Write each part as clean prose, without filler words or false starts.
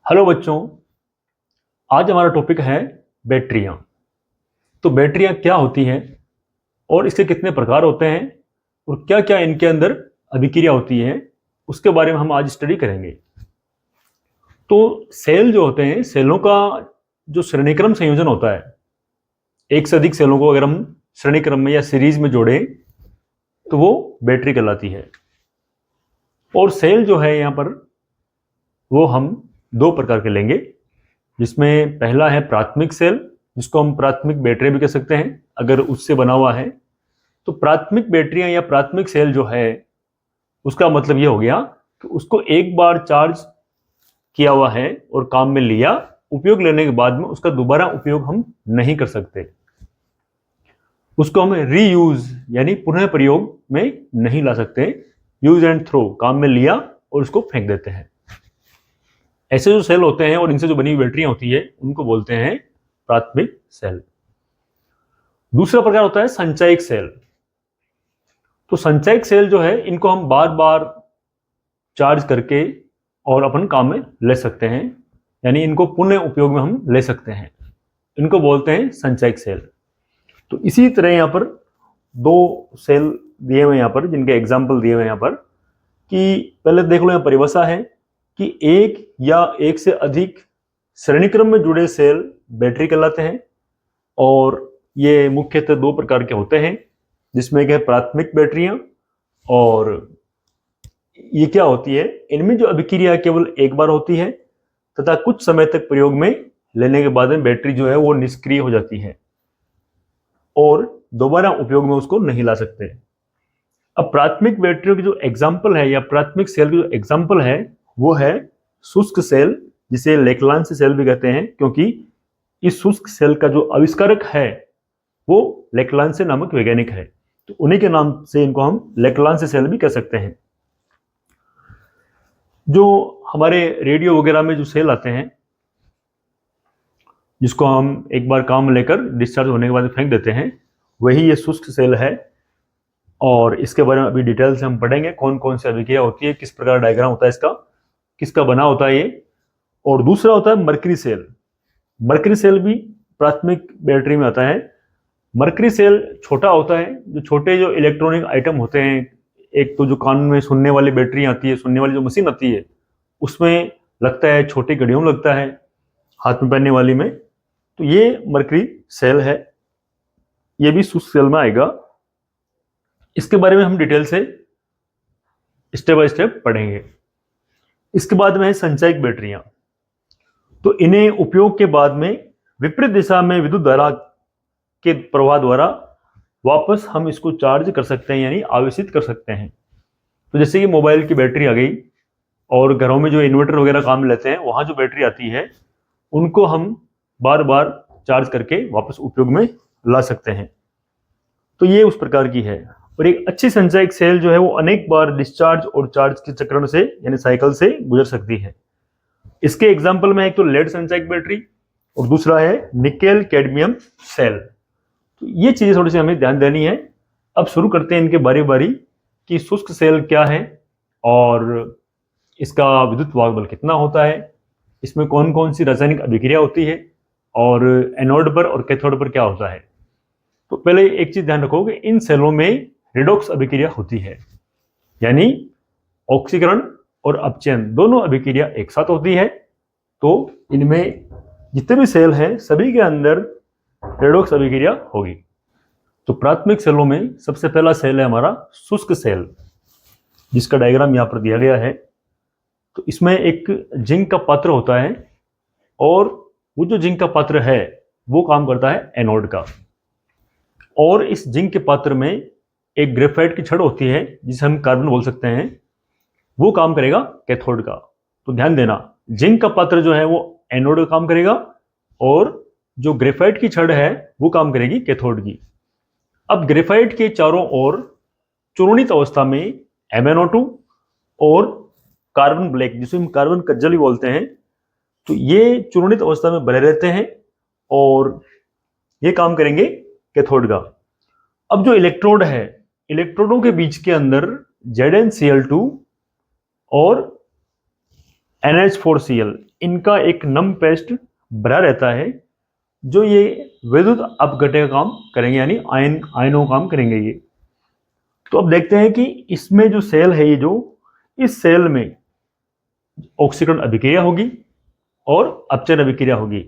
Hello बच्चों, आज हमारा टॉपिक है बैटरियां। तो बैटरियां क्या होती हैं और इसके कितने प्रकार होते हैं और क्या क्या इनके अंदर अभिक्रिया होती है, उसके बारे में हम आज स्टडी करेंगे। तो सेल जो होते हैं, सेलों का जो श्रेणीक्रम संयोजन होता है, एक से अधिक सेलों को अगर हम श्रेणी क्रम में या सीरीज में जोड़ें तो वो बैटरी कहलाती है। और सेल जो है यहाँ पर वो हम दो प्रकार के लेंगे, जिसमें पहला है प्राथमिक सेल, जिसको हम प्राथमिक बैटरी भी कह सकते हैं अगर उससे बना हुआ है। तो प्राथमिक बैटरियां या प्राथमिक सेल जो है उसका मतलब ये हो गया कि उसको एक बार चार्ज किया हुआ है और काम में लिया, उपयोग लेने के बाद में उसका दोबारा उपयोग हम नहीं कर सकते, उसको हम रीयूज यानी पुनः प्रयोग में नहीं ला सकते। यूज एंड थ्रो, काम में लिया और उसको फेंक देते हैं। ऐसे जो सेल होते हैं और इनसे जो बनी हुई बैटरियां होती है उनको बोलते हैं प्राथमिक सेल। दूसरा प्रकार होता है संचयक सेल। तो संचयक सेल जो है इनको हम बार बार चार्ज करके और अपन काम में ले सकते हैं, यानी इनको पुनः उपयोग में हम ले सकते हैं, इनको बोलते हैं संचयक सेल। तो इसी तरह यहाँ पर दो सेल दिए हुए यहाँ पर, जिनके एग्जाम्पल दिए हुए यहाँ पर, कि पहले देख लो यहाँ परिभाषा है कि एक या एक से अधिक श्रेणीक्रम में जुड़े सेल बैटरी कहलाते हैं। और ये मुख्यतः दो प्रकार के होते हैं, जिसमें एक है प्राथमिक बैटरियां, और ये क्या होती है, इनमें जो अभिक्रिया केवल एक बार होती है तथा कुछ समय तक प्रयोग में लेने के बाद में बैटरी जो है वो निष्क्रिय हो जाती है और दोबारा उपयोग में उसको नहीं ला सकते। अब प्राथमिक बैटरियों की जो एग्जाम्पल है या प्राथमिक सेल की जो एग्जाम्पल है वो है शुष्क सेल, जिसे लेक्लांस सेल भी कहते हैं, क्योंकि इस शुष्क सेल का जो आविष्कारक है वो लेक्लांस नामक वैज्ञानिक है, तो उन्हीं के नाम से इनको हम लेक्लांस सेल भी कह सकते हैं। जो हमारे रेडियो वगैरह में जो सेल आते हैं, जिसको हम एक बार काम लेकर डिस्चार्ज होने के बाद फेंक देते हैं, वही ये शुष्क सेल है। और इसके बारे में अभी डिटेल से हम पढ़ेंगे, कौन कौन सी अभिक्रिया होती है, किस प्रकार डायग्राम होता है इसका, किसका बना होता है ये। और दूसरा होता है मरकरी सेल। मरकरी सेल भी प्राथमिक बैटरी में आता है। मरकरी सेल छोटा होता है, जो छोटे जो इलेक्ट्रॉनिक आइटम होते हैं, एक तो जो कान में सुनने वाली बैटरी आती है, सुनने वाली जो मशीन आती है, उसमें लगता है, छोटी घड़ियों में लगता है, हाथ में पहनने वाली में, तो ये मरकरी सेल है। ये भी शुष्क सेल में आएगा। इसके बारे में हम डिटेल से स्टेप बाय स्टेप पढ़ेंगे। इसके बाद में है संचयक बैटरियां। तो इन्हें उपयोग के बाद में विपरीत दिशा में विद्युत धारा के प्रवाह द्वारा वापस हम इसको चार्ज कर सकते हैं, यानी आवेशित कर सकते हैं। तो जैसे कि मोबाइल की बैटरी आ गई और घरों में जो इन्वर्टर वगैरह काम लेते हैं, वहां जो बैटरी आती है उनको हम बार बार चार्ज करके वापस उपयोग में ला सकते हैं। तो ये उस प्रकार की है। और एक अच्छी संचयक सेल जो है वो अनेक बार डिस्चार्ज और चार्ज के चक्रण से यानी साइकिल से गुजर सकती है। इसके एग्जाम्पल में एक तो लेड संचयक बैटरी और दूसरा है निकेल कैडमियम सेल। तो ये चीजें थोड़ी सी हमें ध्यान देनी है। अब शुरू करते हैं इनके बारी बारी कि शुष्क सेल क्या है और इसका विद्युत वाहक बल कितना होता है, इसमें कौन कौन सी रासायनिक अभिक्रिया होती है और एनोड पर और कैथोड पर क्या होता है। तो पहले एक चीज ध्यान रखो कि इन सेलों में रिडॉक्स अभिक्रिया होती है, यानी ऑक्सीकरण और अपचयन दोनों अभिक्रिया एक साथ होती है। तो इनमें जितने भी सेल हैं सभी के अंदर रेडॉक्स अभिक्रिया होगी। तो प्राथमिक सेलों में सबसे पहला सेल है हमारा शुष्क सेल, जिसका डायग्राम यहां पर दिया गया है। तो इसमें एक जिंक का पात्र होता है और वो जो जिंक का पात्र है वो काम करता है एनोड का, और इस जिंक के पात्र में एक ग्रेफाइट की छड़ होती है जिसे हम कार्बन बोल सकते हैं, वो काम करेगा कैथोड का। तो ध्यान देना, जिंक का पात्र जो है वो एनोड का काम करेगा और जो ग्रेफाइट की छड़ है वो काम करेगी कैथोड की। अब ग्रेफाइट के चारों ओर चूर्णित अवस्था में MnO2 और कार्बन ब्लैक, जिसे हम कार्बन कज्जल भी बोलते हैं, तो ये चूर्णित अवस्था में बने रहते हैं और ये काम करेंगे कैथोड का। अब जो इलेक्ट्रोड है, इलेक्ट्रोडों के बीच के अंदर ZnCl2 और NH4Cl, इनका एक नम पेस्ट भरा रहता है जो ये विद्युत अपघट्य का काम करेंगे, यानी आयनों का काम करेंगे ये। तो अब देखते हैं कि इसमें जो सेल है, ये जो इस सेल में ऑक्सीकरण अभिक्रिया होगी और अपचयन अभिक्रिया होगी,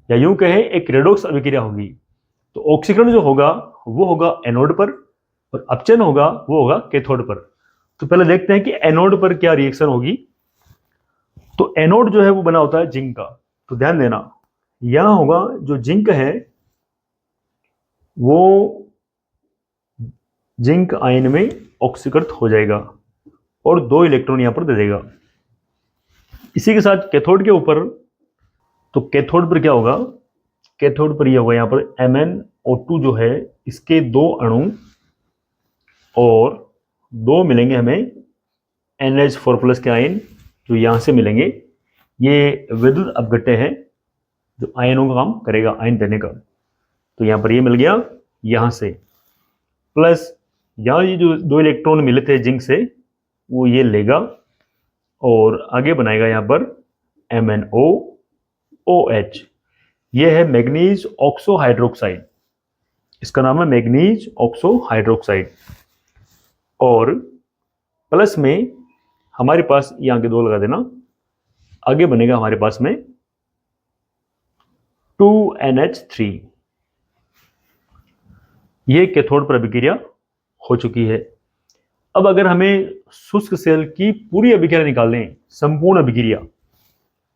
या यूं कहें एक रेडॉक्स अभिक्रिया होगी। तो ऑक्सीकरण जो होगा वो होगा एनोड पर और अपचयन होगा वो होगा कैथोड पर। तो पहले देखते हैं कि एनोड पर क्या रिएक्शन होगी। तो एनोड जो है वो बना होता है जिंक का। तो ध्यान देना, यहां होगा जो जिंक है वो जिंक आयन में ऑक्सीकृत हो जाएगा और 2 इलेक्ट्रॉन यहां पर दे देगा। इसी के साथ कैथोड के ऊपर, तो कैथोड पर क्या होगा, कैथोड पर यह होगा यहां पर MnO2 जो है इसके 2 अणु और 2 मिलेंगे हमें NH4+ के आयन जो यहां से मिलेंगे। ये विद्युत अपघट्य है जो आयनों का काम करेगा, आयन देने का। तो यहां पर ये मिल गया यहां से, प्लस यहां ये जो 2 इलेक्ट्रॉन मिले थे जिंक से वो ये लेगा और आगे बनाएगा यहां पर MnOOH। ये है मैग्नीज ऑक्सो हाइड्रोक्साइड, इसका नाम है मैग्नीज ऑक्सो हाइड्रोक्साइड। और प्लस में हमारे पास ये आगे 2 लगा देना, आगे बनेगा हमारे पास में 2NH3। ये कैथोड पर अभिक्रिया हो चुकी है। अब अगर हमें शुष्क सेल की पूरी अभिक्रिया निकालें, संपूर्ण अभिक्रिया,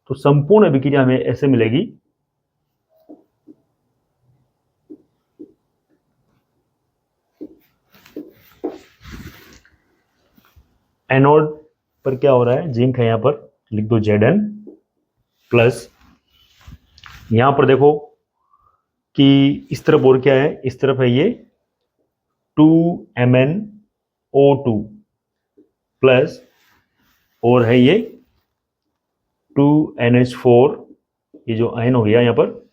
तो संपूर्ण अभिक्रिया हमें ऐसे मिलेगी। एनोड पर क्या हो रहा है, जिंक है, यहां पर लिख दो Zn प्लस, यहां पर देखो कि इस तरफ और क्या है, इस तरफ है ये 2MnO2 प्लस और है ये 2NH4, ये जो आयन हो गया यहां पर,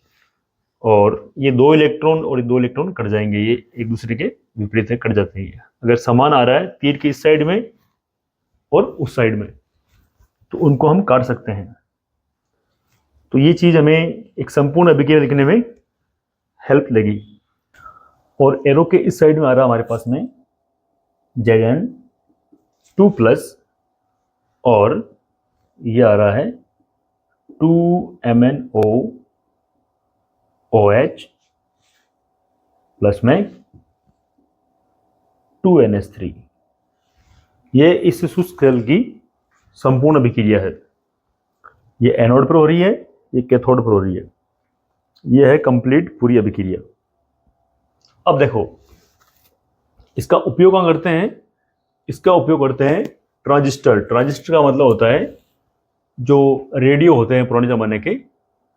और ये 2 इलेक्ट्रॉन और 2 इलेक्ट्रॉन कट जाएंगे, ये एक दूसरे के विपरीत है, कट जाते हैं। अगर समान आ रहा है तीर की इस साइड में और उस साइड में, तो उनको हम काट सकते हैं। तो ये चीज हमें एक संपूर्ण अभिक्रिया लिखने में हेल्प देगी। और एरो के इस साइड में आ रहा हमारे पास में Zn2+ और ये आ रहा है 2MnOOH प्लस में 2NH3। ये इस शुष्क सेल की संपूर्ण अभिक्रिया है। ये एनोड पर हो रही है, ये कैथोड पर हो रही है। ये है कंप्लीट पूरी अभिक्रिया। अब देखो इसका उपयोग कहां करते हैं, इसका उपयोग करते हैं ट्रांजिस्टर। ट्रांजिस्टर का मतलब होता है जो रेडियो होते हैं पुराने जमाने के,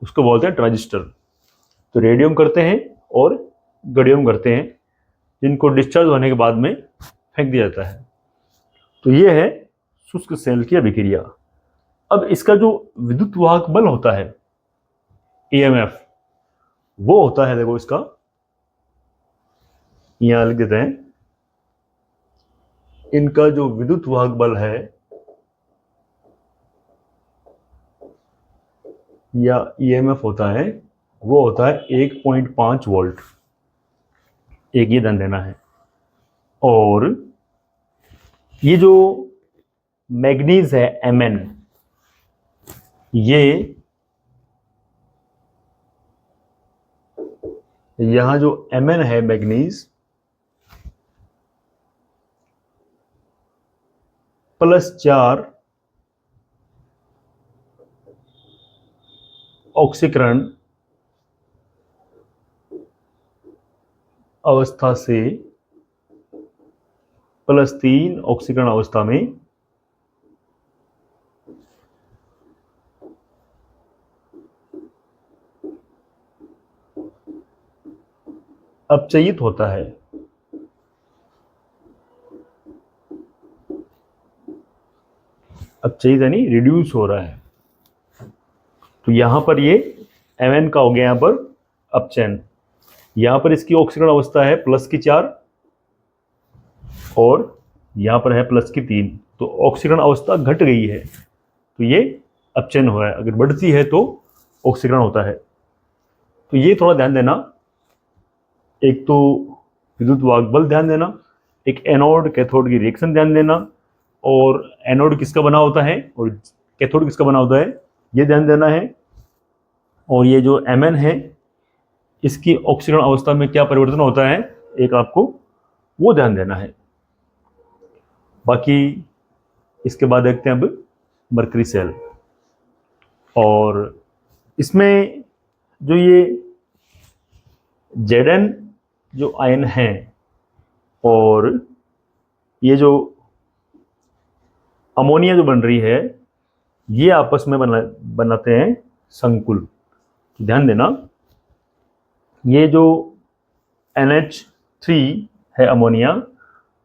उसको बोलते हैं ट्रांजिस्टर। तो रेडियम करते हैं और गैडियम करते हैं, जिनको डिस्चार्ज होने के बाद में फेंक दिया जाता है। तो ये है शुष्क सेल की अभिक्रिया। अब इसका जो विद्युत वाहक बल होता है EMF, वो होता है, देखो इसका यहां लिख देते हैं, इनका जो विद्युत वाहक बल है या EMF होता है वो होता है 1.5 वोल्ट, एक ये ध्यान देना है। और ये जो मैग्नीज है Mn, ये यहां जो Mn है मैग्नीज +4 ऑक्सीकरण अवस्था से +3 ऑक्सीकरण अवस्था में अपचयित होता है। अपचयित यानी रिड्यूस हो रहा है। तो यहां पर ये Mn का हो गया यहां पर अपचयन। यहां पर इसकी ऑक्सीकरण अवस्था है +4 और यहां पर है +3, तो ऑक्सीकरण अवस्था घट गई है। तो ये अपचयन हो रहा है, अगर बढ़ती है तो ऑक्सीकरण होता है। तो ये थोड़ा ध्यान देना, एक तो विद्युत वाहक बल ध्यान देना, एक एनोड कैथोड की रिएक्शन ध्यान देना, और एनोड किसका बना होता है और कैथोड किसका बना होता है ये ध्यान देना है। और ये जो Mn है इसकी ऑक्सीकरण अवस्था में क्या परिवर्तन होता है एक आपको वो ध्यान देना है। बाकी इसके बाद देखते हैं अब मरकरी सेल, और इसमें जो ये Zn जो आयन है और ये जो अमोनिया जो बन रही है ये आपस में बनाते हैं संकुल। ध्यान देना, ये जो NH3 है अमोनिया,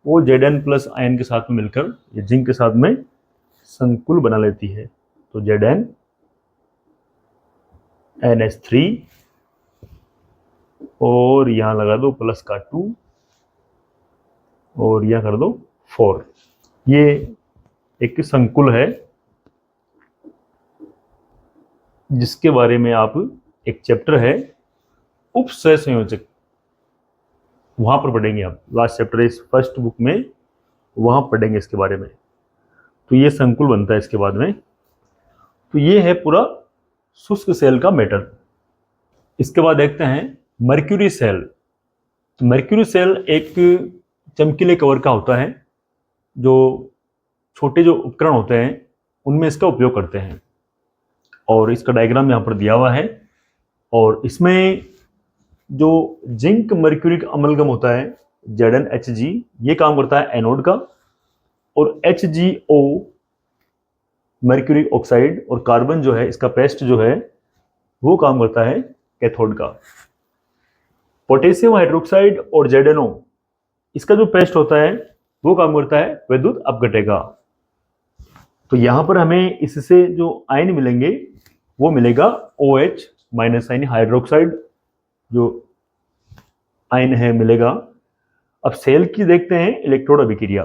वो Zn प्लस आयन के साथ में मिलकर ये जिंक के साथ में संकुल बना लेती है। तो Zn NH3 और यहां लगा दो प्लस का 2 और यहां कर दो 4। ये एक संकुल है जिसके बारे में आप एक चैप्टर है उपसहसंयोजक, वहां पर पढ़ेंगे आप। लास्ट चैप्टर इस फर्स्ट बुक में, वहां पढ़ेंगे इसके बारे में। तो ये संकुल बनता है इसके बाद में। तो ये है पूरा शुष्क सेल का मैटर। इसके बाद देखते हैं मर्क्यूरी सेल। तो मर्क्यूरी सेल एक चमकीले कवर का होता है, जो छोटे जो उपकरण होते हैं उनमें इसका उपयोग करते हैं, और इसका डायग्राम यहाँ पर दिया हुआ है। और इसमें जो जिंक मर्क्यूरिक अमलगम होता है ZnHg, ये काम करता है एनोड का, और HgO मर्क्यूरिक ऑक्साइड और कार्बन जो है इसका पेस्ट जो है वो काम करता है कैथोड का। पोटेशियम हाइड्रोक्साइड और ZnO इसका जो पेस्ट होता है वो काम करता है विद्युत अपघटय का। तो यहां पर हमें इससे जो आयन मिलेंगे वो मिलेगा OH माइनस आयन, हाइड्रोक्साइड जो आयन है मिलेगा। अब सेल की देखते हैं इलेक्ट्रोड अभिक्रिया।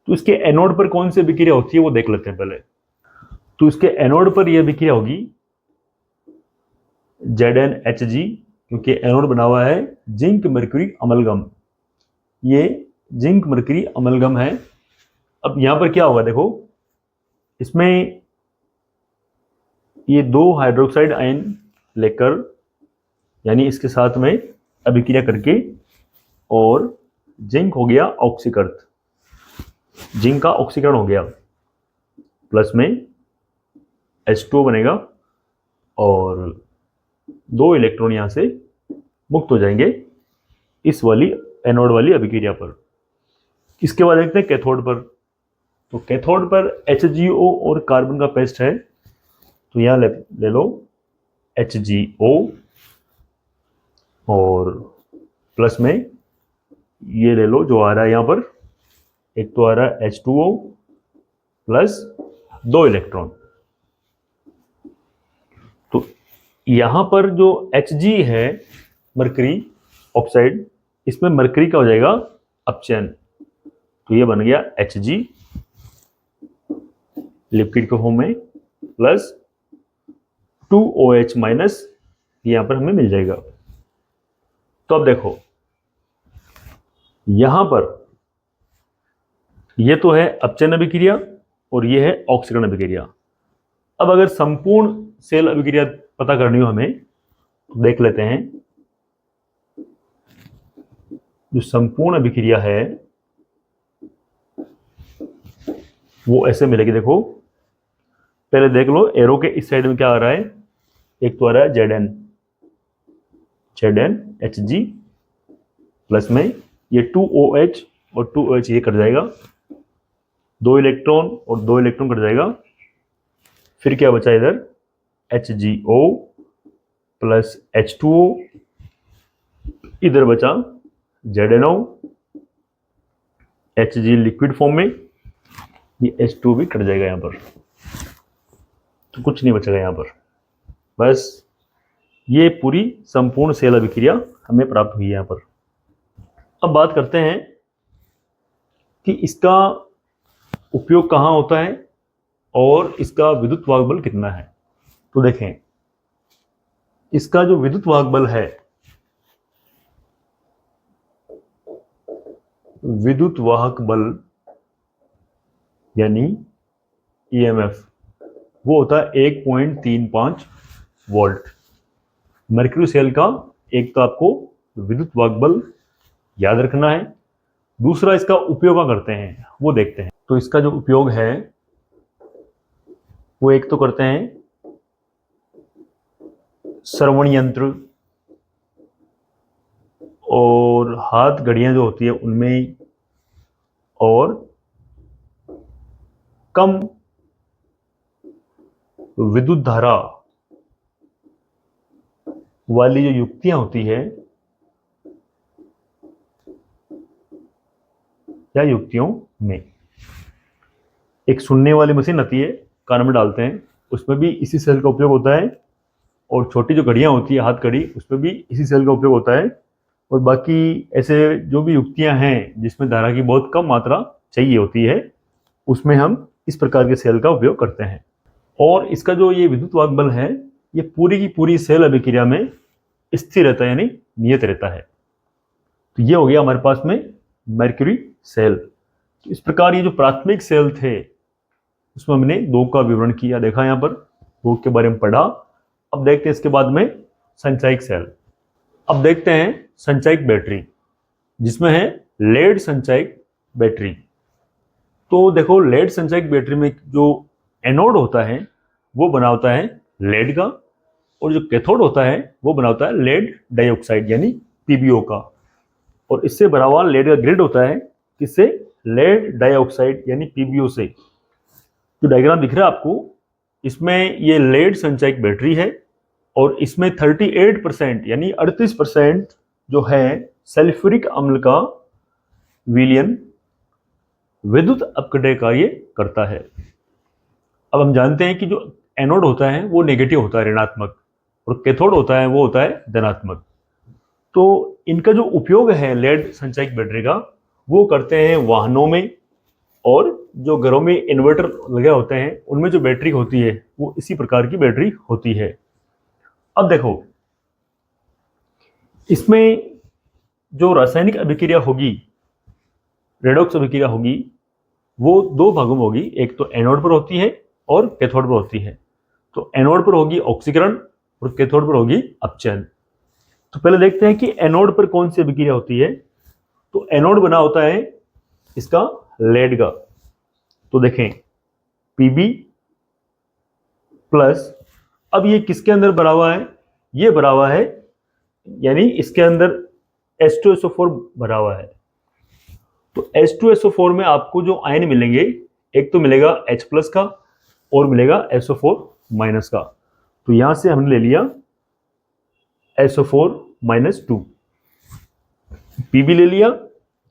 तो इसके एनोड पर कौन सी अभिक्रिया होती है वो देख लेते हैं पहले। तो इसके एनोड पर यह अभिक्रिया होगी ZnHg, क्योंकि एनोड बना हुआ है जिंक मर्क्यूरी अमलगम, ये जिंक मर्क्यूरी अमलगम है। अब यहां पर क्या होगा देखो, इसमें ये 2 हाइड्रोक्साइड आयन लेकर, यानी इसके साथ में अभिक्रिया करके, और जिंक हो गया ऑक्सीकृत, जिंक का ऑक्सीकरण हो गया, प्लस में H2O बनेगा और 2 इलेक्ट्रॉन यहां से मुक्त हो जाएंगे इस वाली एनोड वाली अभिक्रिया पर। इसके बाद देखते हैं कैथोड पर। तो कैथोड पर HgO और कार्बन का पेस्ट है, तो यहां ले लो HgO और प्लस में ये ले लो जो आ रहा है यहां पर, एक तो आ रहा है H2O प्लस 2 इलेक्ट्रॉन। तो यहां पर जो Hg है मरकरी ऑक्साइड, इसमें मरकरी का हो जाएगा अपचयन। तो ये बन गया Hg लिक्विड के फॉर्म में प्लस 2OH माइनस, यहां पर हमें मिल जाएगा। तो अब देखो यहां पर ये तो है अपचयन अभिक्रिया और ये है ऑक्सीकरण अभिक्रिया। अब अगर संपूर्ण सेल अभिक्रिया पता करनी हो हमें तो देख लेते हैं। जो संपूर्ण अभिक्रिया है वो ऐसे मिलेगी, देखो पहले देख लो एरो के इस साइड में क्या आ रहा है, एक तो आ रहा है ZnHg प्लस में ये 2OH और 2OH ये कट जाएगा, 2 इलेक्ट्रॉन और 2 इलेक्ट्रॉन कट जाएगा। फिर क्या बचा इधर HgO प्लस H2O, इधर बचा ZnO, Hg लिक्विड फॉर्म में, ये H2 भी कट जाएगा यहां पर, तो कुछ नहीं बचेगा यहां पर। बस ये पूरी संपूर्ण सेल अभिक्रिया हमें प्राप्त हुई है यहां पर। अब बात करते हैं कि इसका उपयोग कहाँ होता है और इसका विद्युत वाहक बल कितना है। तो देखें, इसका जो विद्युत वाहक बल है, विद्युत वाहक बल यानी ईएमएफ, वो होता है 1.35 वोल्ट। मर्क्यूरी सेल का एक तो आपको विद्युत वाहक बल याद रखना है, दूसरा इसका उपयोग क्या करते हैं वो देखते हैं। तो इसका जो उपयोग है वो एक तो करते हैं श्रवण यंत्र और हाथ घड़ियां जो होती है उनमें, और कम विद्युत धारा वाली जो युक्तियां होती है या युक्तियों में, एक सुनने वाली मशीन आती है, कान में डालते हैं, उसमें भी इसी सेल का उपयोग होता है। और छोटी जो घड़ियां होती है, हाथ घड़ी, उसमें भी इसी सेल का उपयोग होता है। और बाकी ऐसे जो भी युक्तियां हैं जिसमें धारा की बहुत कम मात्रा चाहिए होती है, उसमें हम इस प्रकार के सेल का उपयोग करते हैं। और इसका जो ये विद्युत वाहक बल है, ये पूरी की पूरी सेल अभिक्रिया में स्थिर रहता है, यानी नियत रहता है। तो ये हो गया हमारे पास में मर्क्यूरी सेल। तो इस प्रकार ये जो प्राथमिक सेल थे उसमें हमने दो का विवरण किया, देखा यहाँ पर दो के बारे में पढ़ा। अब देखते हैं इसके बाद में संचायक सेल। अब देखते हैं संचायक बैटरी, जिसमें है लेड संचायक बैटरी। तो देखो, लेड संचायक बैटरी में जो एनोड होता है वो बना होता है लेड का, और जो कैथोड होता है वो बना होता है लेड डाइऑक्साइड यानी पीबीओ का। और इससे भरा हुआ लेड का ग्रिड होता है, किससे? लेड डाइऑक्साइड यानी पीबीओ से। जो डायग्राम दिख रहा है आपको, इसमें ये लेड संचायक बैटरी है और इसमें 38% यानी 38% जो है सल्फ्यूरिक अम्ल का विलयन विद्युत अपघटय कार्य करता है। अब हम जानते हैं कि जो एनोड होता है वो नेगेटिव होता है, ऋणात्मक, और कैथोड होता है वो होता है धनात्मक। तो इनका जो उपयोग है लेड संचायक बैटरी का, वो करते हैं वाहनों में, और जो घरों में इन्वर्टर लगे होते हैं उनमें जो बैटरी होती है वो इसी प्रकार की बैटरी होती है। अब देखो, इसमें जो रासायनिक अभिक्रिया होगी, रेडॉक्स अभिक्रिया होगी, वो दो भागों में होगी, एक तो एनोड पर होती है और कैथोड पर होती है। तो एनोड पर होगी ऑक्सीकरण और कैथोड पर होगी अपचयन। तो पहले देखते हैं कि एनोड पर कौन सी अभिक्रिया होती है। तो एनोड बना होता है इसका लेड का। तो देखें, पीबी प्लस, अब ये किसके अंदर भरा हुआ है? ये भरा हुआ है, यानी इसके अंदर H2SO4 भरा हुआ है। तो H2SO4 में आपको जो आयन मिलेंगे, एक तो मिलेगा H प्लस का और मिलेगा SO4 माइनस का। तो यहां से हमने ले लिया SO4 माइनस 2, पीबी ले लिया,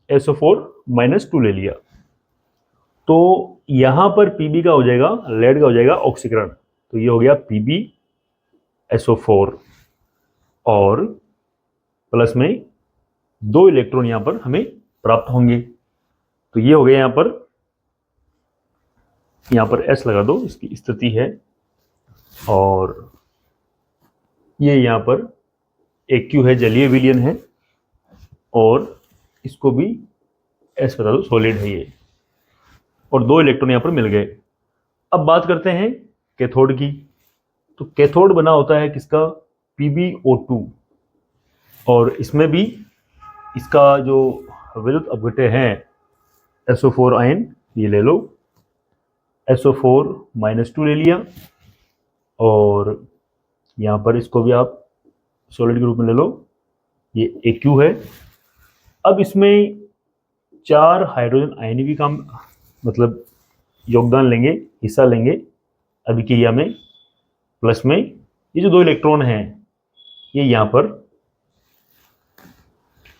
SO4 माइनस 2 ले लिया। तो यहां पर पीबी का हो जाएगा, लेड का हो जाएगा ऑक्सीकरण। तो ये हो गया पीबी SO4 और प्लस में 2 इलेक्ट्रॉन यहां पर हमें प्राप्त होंगे। तो ये हो गया, यहां पर S लगा दो, इसकी स्थिति है। और ये यहां पर AQ है, जलीय विलयन है, और इसको भी S बता दो, सॉलिड है ये। और 2 इलेक्ट्रॉन यहां पर मिल गए। अब बात करते हैं कैथोड की। तो कैथोड बना होता है किसका? PbO2। और इसमें भी इसका जो विद्युत अपघटय है SO4 आयन, ये ले लो, SO4 माइनस 2 ले लिया, और यहाँ पर इसको भी आप सॉलिड के रूप में ले लो, ये AQ है। अब इसमें 4 हाइड्रोजन आयन भी काम, मतलब योगदान लेंगे, हिस्सा लेंगे अभिक्रिया में। प्लस में ये जो 2 इलेक्ट्रॉन हैं ये यहाँ पर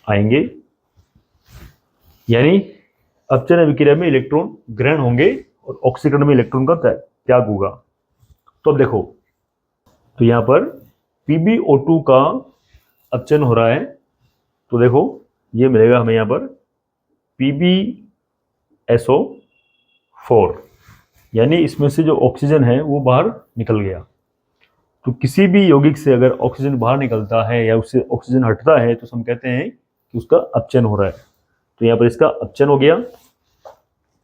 आएंगे, यानी अपचयन अभिक्रिया में इलेक्ट्रॉन ग्रहण होंगे और ऑक्सीकरण में इलेक्ट्रॉन का त्याग होगा। तो अब देखो, तो यहाँ पर PbO2 का अपचयन हो रहा है। तो देखो, ये मिलेगा हमें यहाँ पर PbSO4, यानी इसमें से जो ऑक्सीजन है वो बाहर निकल गया। तो किसी भी यौगिक से अगर ऑक्सीजन बाहर निकलता है या उससे ऑक्सीजन हटता है तो हम कहते हैं कि उसका अपचयन हो रहा है। तो यहाँ पर इसका अपचयन हो गया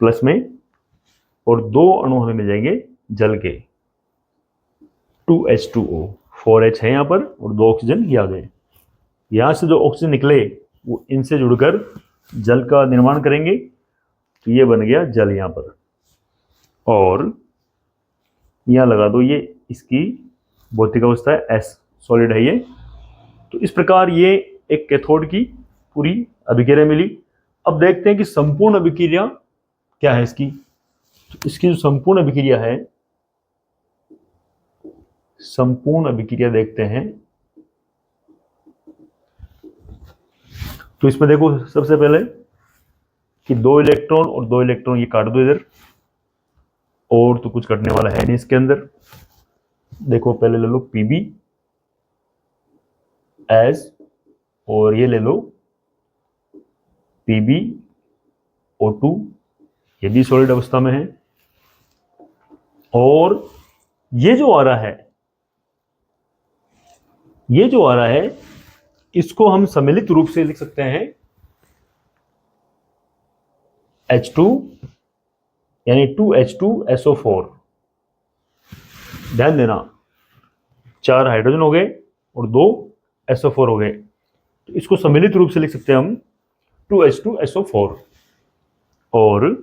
प्लस में, और 2 अणु हमें मिल जाएंगे जल के, 2H2O, 4H है यहाँ पर और 2 ऑक्सीजन ये आ गए। यहाँ से जो ऑक्सीजन निकले वो इनसे जुड़कर जल का निर्माण करेंगे, तो ये बन गया जल यहाँ पर। और यहाँ लगा दो, ये इसकी भौतिक अवस्था है, S सॉलिड है ये। तो इस प्रकार ये एक कैथोड की पूरी अभिक्रिया मिली। अब देखते हैं कि संपूर्ण अभिक्रिया क्या है इसकी। तो इसकी जो संपूर्ण अभिक्रिया है, संपूर्ण अभिक्रिया देखते हैं। तो इसमें देखो सबसे पहले कि 2 इलेक्ट्रॉन और 2 इलेक्ट्रॉन ये काट दो इधर, और तो कुछ कटने वाला है नहीं इसके अंदर। देखो पहले ले लो Pb एज, और ये ले लो PbO2, ये भी सॉलिड अवस्था में है। और ये जो आ रहा है, ये जो आ रहा है इसको हम सम्मिलित रूप से लिख सकते हैं H2, यानी 2H2SO4। ध्यान देना, 4 हाइड्रोजन हो गए और 2 SO4 हो गए, तो इसको सम्मिलित रूप से लिख सकते हैं हम 2H2SO4। और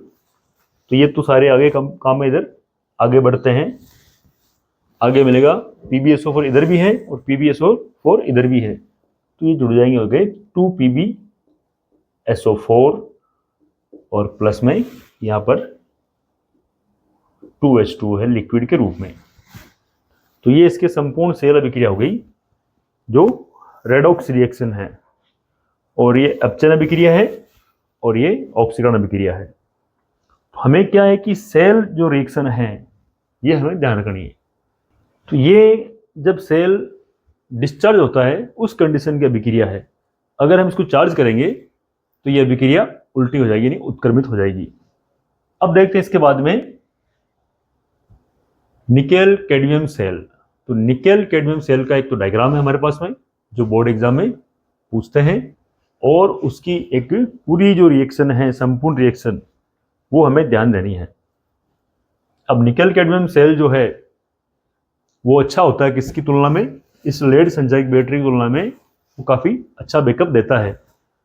तो ये तो सारे आगे काम में, इधर आगे बढ़ते हैं। आगे मिलेगा PbSO4 इधर भी है और PbSO4 इधर भी है, तो ये जुड़ जाएंगे, हो गए 2PbSO4 और प्लस में यहाँ पर 2H2 है लिक्विड के रूप में। तो ये इसके संपूर्ण सेल अभिक्रिया हो गई जो रेडॉक्स रिएक्शन है, और ये अपचयन अभिक्रिया है और ये ऑक्सीकरण अभिक्रिया है। तो हमें क्या है कि सेल जो रिएक्शन है ये हमें ध्यान रखनी है। तो ये जब सेल डिस्चार्ज होता है उस कंडीशन की अभिक्रिया है। अगर हम इसको चार्ज करेंगे तो ये अभिक्रिया उल्टी हो जाएगी, यानी उत्क्रमित हो जाएगी। अब देखते हैं इसके बाद में निकेल कैडमियम सेल। तो निकेल कैडमियम सेल का एक तो डायग्राम है हमारे पास में जो बोर्ड एग्जाम में पूछते हैं, और उसकी एक पूरी जो रिएक्शन है, संपूर्ण रिएक्शन, वो हमें ध्यान देनी है। अब निकेल कैडमियम सेल जो है वो अच्छा होता है किसकी तुलना में, इस लेड संचयक बैटरी की तुलना में वो काफ़ी अच्छा बैकअप देता है,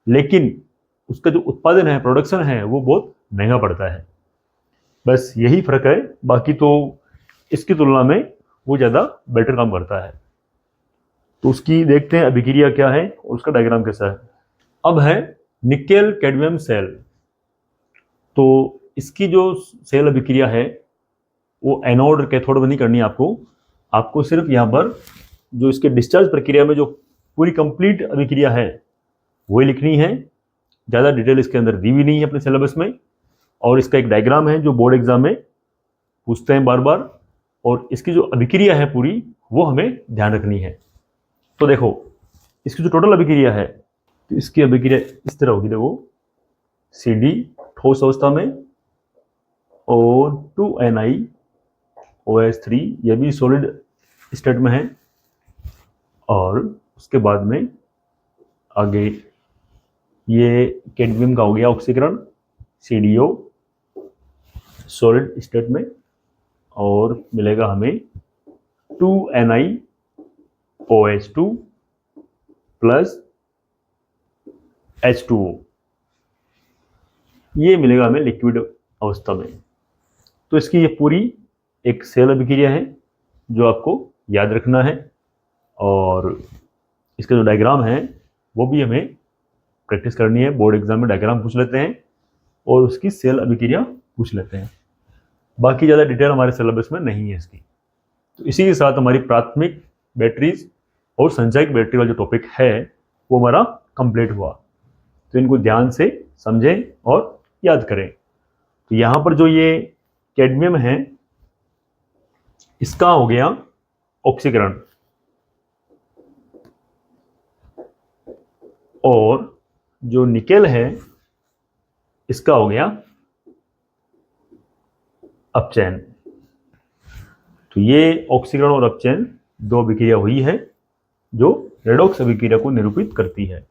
लेकिन उसका जो उत्पादन है, प्रोडक्शन है, वो बहुत महंगा पड़ता है। बस यही फर्क है, बाकी तो इसकी तुलना में वो ज़्यादा बेटर काम करता है। तो उसकी देखते हैं अभिक्रिया क्या है और उसका डायग्राम कैसा है। अब है निकेल कैडमियम सेल। तो इसकी जो सेल अभिक्रिया है वो एनोड और कैथोड में नहीं करनी है आपको सिर्फ यहाँ पर जो इसके डिस्चार्ज प्रक्रिया में जो पूरी कंप्लीट अभिक्रिया है वही लिखनी है। ज़्यादा डिटेल इसके अंदर दी भी नहीं है अपने सिलेबस में, और इसका एक डायग्राम है जो बोर्ड एग्जाम में पूछते हैं बार बार, और इसकी जो अभिक्रिया है पूरी वो हमें ध्यान रखनी है। तो देखो इसकी जो टोटल अभिक्रिया है, तो इसकी अभिक्रिया इस तरह होगी। देखो CD ठोस अवस्था में और 2NiOH3 ये भी सॉलिड स्टेट में है, और उसके बाद में आगे ये कैडमियम का हो गया ऑक्सीकरण, CDO सॉलिड स्टेट में, और मिलेगा हमें 2NiOH2 प्लस H2O, ये मिलेगा हमें लिक्विड अवस्था में। तो इसकी ये पूरी एक सेल अभिक्रिया है जो आपको याद रखना है, और इसका जो डायग्राम है वो भी हमें प्रैक्टिस करनी है। बोर्ड एग्जाम में डायग्राम पूछ लेते हैं और उसकी सेल अभिक्रिया पूछ लेते हैं, बाकी ज़्यादा डिटेल हमारे सिलेबस में नहीं है इसकी। तो इसी के साथ हमारी प्राथमिक बैटरीज और संचयक बैटरी वाला जो टॉपिक है वो हमारा कंप्लीट हुआ। तो इनको ध्यान से समझें और याद करें। तो यहाँ पर जो ये कैडमियम है इसका हो गया ऑक्सीकरण, और जो निकेल है इसका हो गया अपचयन। तो ये ऑक्सीकरण और अपचयन दो अभिक्रिया हुई है जो रेडॉक्स अभिक्रिया को निरूपित करती है।